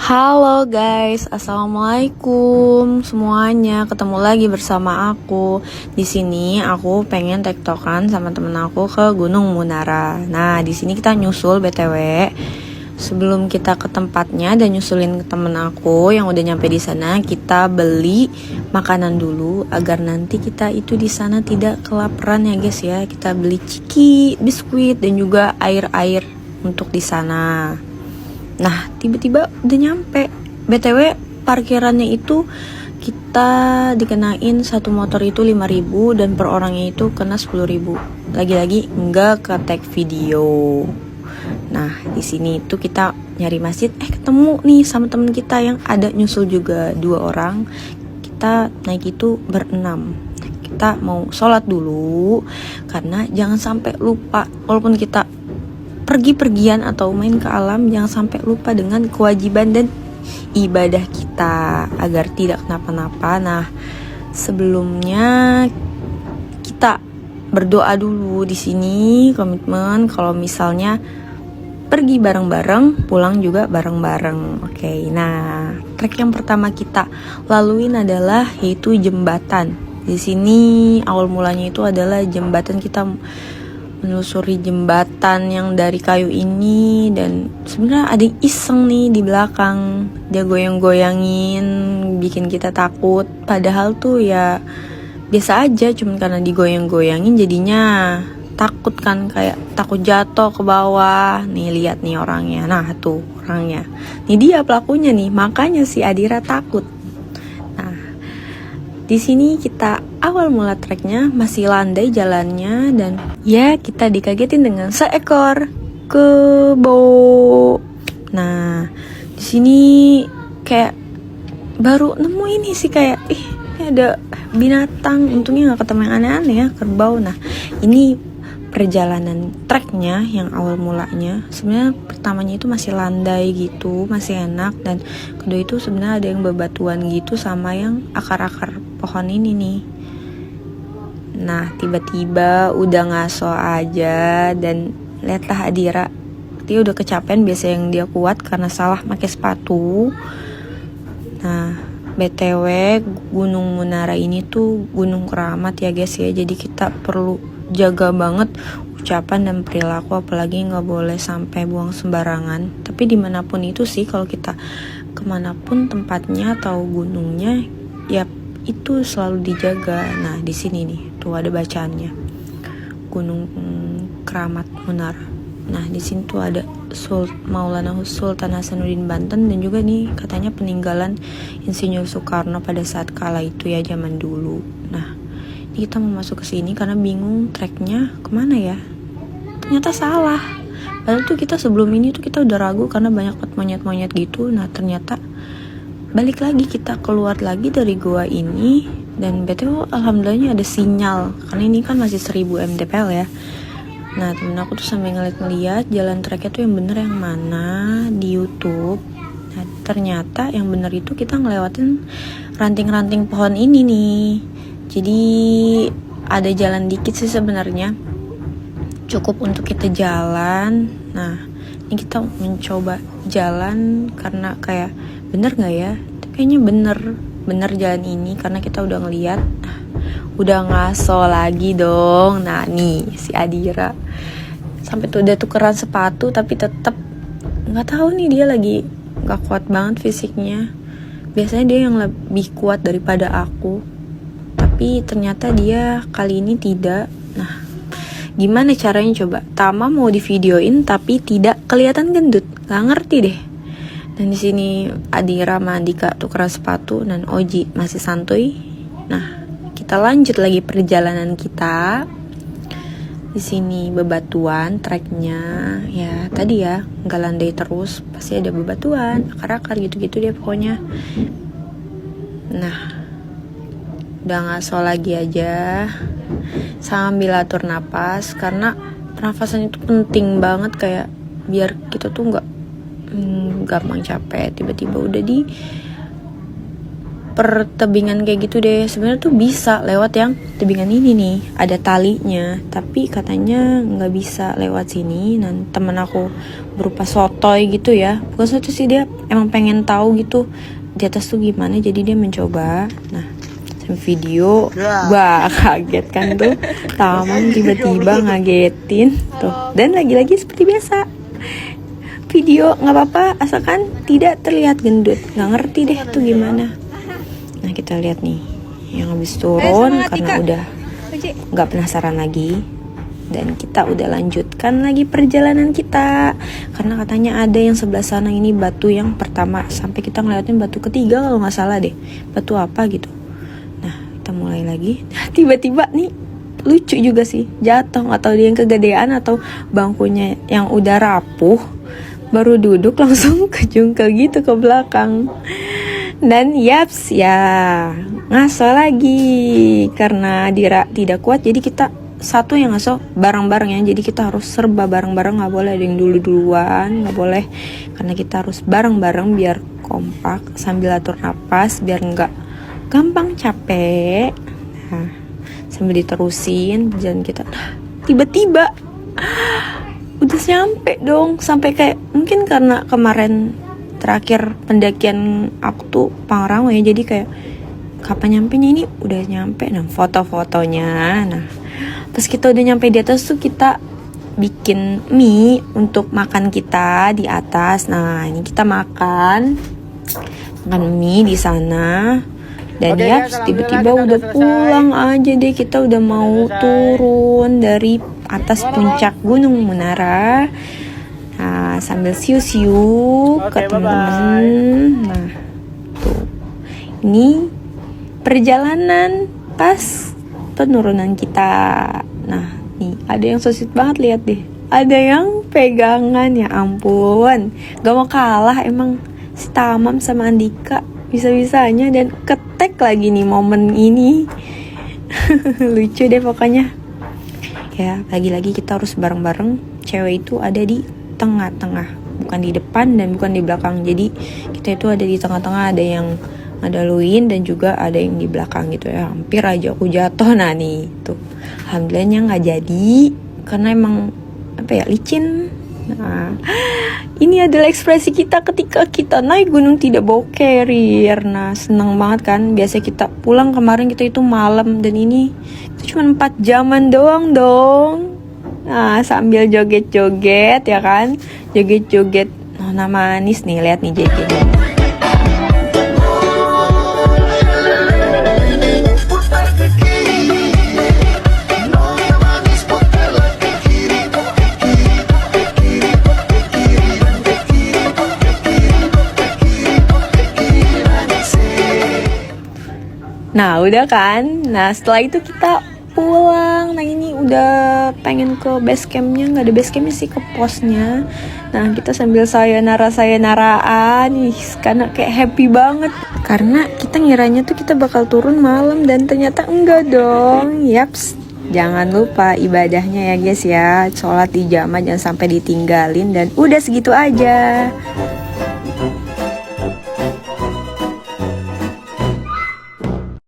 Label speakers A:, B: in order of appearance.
A: Halo guys, assalamualaikum semuanya. Ketemu lagi bersama aku. Di sini aku pengen tektokan sama temen aku ke Gunung Munara. Nah, di sini kita nyusul BTW. Sebelum kita ke tempatnya dan nyusulin ke temen aku yang udah nyampe di sana, kita beli makanan dulu agar nanti kita itu di sana tidak kelaparan ya guys ya. Kita beli ciki, biskuit dan juga air-air untuk di sana. Nah, tiba-tiba udah nyampe. BTW parkirannya itu kita dikenain satu motor itu 5.000 dan per orangnya itu kena 10.000. Lagi-lagi enggak ke tag video. Nah, di sini itu kita nyari masjid, ketemu nih sama temen kita yang ada nyusul juga 2 orang. Kita naik itu berenam. Kita mau sholat dulu karena jangan sampai lupa, walaupun kita pergi-pergian atau main ke alam, jangan sampai lupa dengan kewajiban dan ibadah kita agar tidak kenapa-napa. Nah, sebelumnya kita berdoa dulu di sini, komitmen kalau misalnya pergi bareng-bareng, pulang juga bareng-bareng. Oke, nah trek yang pertama kita laluin adalah yaitu jembatan. Di sini awal mulanya itu adalah jembatan, kita menelusuri jembatan yang dari kayu ini, dan sebenarnya ada yang iseng nih di belakang, dia goyang-goyangin bikin kita takut, padahal tuh ya biasa aja, cuman karena digoyang-goyangin jadinya takut kan, kayak takut jatuh ke bawah. Nih lihat nih orangnya, nah tuh orangnya, nih dia pelakunya nih, makanya si Adira takut. Di sini kita awal mula treknya masih landai jalannya, dan ya kita dikagetin dengan seekor kebo. Nah, di sini kayak baru nemu ini sih, kayak ini ada binatang, untungnya nggak ketemu yang aneh-aneh ya, kerbau. Nah, ini perjalanan treknya yang awal mulanya sebenarnya pertamanya itu masih landai gitu, masih enak, dan kedua itu sebenarnya ada yang bebatuan gitu sama yang akar-akar pohon ini nih. Nah, tiba-tiba udah ngaso aja, dan lihatlah Adira, dia udah kecapean, biasa yang dia kuat karena salah pakai sepatu. Nah, BTW Gunung Munara ini tuh gunung keramat ya guys ya, jadi kita perlu jaga banget ucapan dan perilaku, apalagi nggak boleh sampai buang sembarangan. Tapi dimanapun itu sih, kalau kita kemanapun tempatnya atau gunungnya, ya itu selalu dijaga. Nah, di sini nih tuh ada bacaannya, Gunung Keramat Munara. Nah, di sini tuh ada Maulana Sultan Hasanuddin Banten, dan juga nih katanya peninggalan Insinyur Soekarno pada saat kala itu ya, zaman dulu. Nah, kita mau masuk ke sini karena bingung treknya kemana ya. Ternyata salah. Padahal tuh kita sebelum ini tuh kita udah ragu karena banyak monyet-monyet gitu. Nah, ternyata balik lagi, kita keluar lagi dari goa ini, dan BTW alhamdulillahnya ada sinyal karena ini kan masih 1000 mdpl ya. Nah, temen aku tuh sambil ngeliat-ngeliat jalan treknya tuh yang bener yang mana di YouTube. Nah, ternyata yang bener itu kita ngelewatin ranting-ranting pohon ini nih. Jadi ada jalan dikit sih sebenarnya, cukup untuk kita jalan. Nah, ini kita mencoba jalan karena kayak bener nggak ya? Kayaknya bener jalan ini karena kita udah ngeliat. Udah ngaso lagi dong. Nah nih si Adira sampai tuh udah tukeran sepatu, tapi tetap nggak tahu nih, dia lagi nggak kuat banget fisiknya. Biasanya dia yang lebih kuat daripada aku, tapi ternyata dia kali ini tidak. Nah, gimana caranya coba? Tama mau di videoin tapi tidak kelihatan gendut, nggak ngerti deh. Dan di sini Adira sama Andika tukeran sepatu, dan Oji masih santuy. Nah, kita lanjut lagi perjalanan kita. Di sini bebatuan treknya ya, tadi ya nggak landai terus, pasti ada bebatuan, akar-akar gitu-gitu dia pokoknya. Nah, udah ngaso lagi aja sambil atur napas, karena pernafasan itu penting banget, kayak biar kita tuh nggak gampang capek. Tiba-tiba udah di per tebingan kayak gitu deh. Sebenarnya tuh bisa lewat yang tebingan ini nih, ada talinya, tapi katanya nggak bisa lewat sini. Dan temen aku berupa sotoy gitu ya, bukan sotoy sih, dia emang pengen tahu gitu di atas tuh gimana, jadi dia mencoba. Nah, video, wah kaget kan tuh, taman tiba-tiba ngagetin tuh. Dan lagi-lagi seperti biasa, video nggak apa-apa asalkan tidak terlihat gendut. Nggak ngerti deh tuh gimana. Nah, kita lihat nih yang habis turun karena udah nggak penasaran lagi, dan kita udah lanjutkan lagi perjalanan kita karena katanya ada yang sebelah sana ini batu yang pertama, sampai kita ngeliatin batu ketiga kalau nggak salah deh, batu apa gitu. Nah, kita mulai lagi. Tiba-tiba nih lucu juga sih, jatuh, nggak tahu dia yang kegedean atau bangkunya yang udah rapuh, baru duduk langsung kejungkel gitu ke belakang. Dan yaps ya, ngaso lagi karena Dira tidak kuat, jadi kita satu yang ngaso bareng-bareng ya. Jadi kita harus serba bareng-bareng, nggak boleh ada yang duluan, nggak boleh, karena kita harus bareng-bareng biar kompak sambil atur napas biar nggak gampang capek. Nah, sambil diterusin perjalanan kita. Nah, tiba-tiba udah nyampe dong, sampai kayak mungkin karena kemarin terakhir pendakian aku tuh Pangrango ya, jadi kayak kapan nyampenya, ini udah nyampe. Nah, foto-fotonya. Nah, pas kita udah nyampe di atas tuh kita bikin mie untuk makan kita di atas. Nah, ini kita makan mie di sana. Dan ya tiba-tiba udah pulang aja deh, kita udah mau turun dari atas puncak Gunung Munara. Nah, sambil siu-siu ke teman-teman. Nah, tuh. Ini perjalanan pas penurunan kita. Nah, nih ada yang so sweet banget, lihat deh. Ada yang pegangan, ya ampun. Gak mau kalah emang si Tamam sama Andika, bisa-bisanya, dan ketek lagi nih momen ini. Lucu deh pokoknya. Ya, lagi-lagi kita harus bareng-bareng. Cewek itu ada di tengah-tengah, bukan di depan dan bukan di belakang. Jadi kita itu ada di tengah-tengah, ada yang ngadaluin dan juga ada yang di belakang gitu ya. Hampir aja aku jatuh. Nah nih tuh, alhamdulillahnya nggak jadi karena emang apa ya, licin. Nah, ini adalah ekspresi kita ketika kita naik gunung tidak bawa carrier. Nah, seneng banget kan. Biasa kita pulang kemarin kita itu malam, dan ini itu cuma 4 jaman doang dong. Nah, sambil joget-joget ya kan, joget-joget. Nah, manis nih, lihat nih JJ. Nah, udah kan. Nah, setelah itu kita pulang. Nah, ini udah pengen ke base campnya. Nggak ada base campnya sih, ke posnya. Nah, kita sambil sayonara-sayonaraan nih, karena kayak happy banget. Karena kita ngiranya tuh kita bakal turun malam, dan ternyata enggak dong. Yaps, jangan lupa ibadahnya ya guys ya. Sholat di jamaah jangan sampai ditinggalin. Dan udah segitu aja.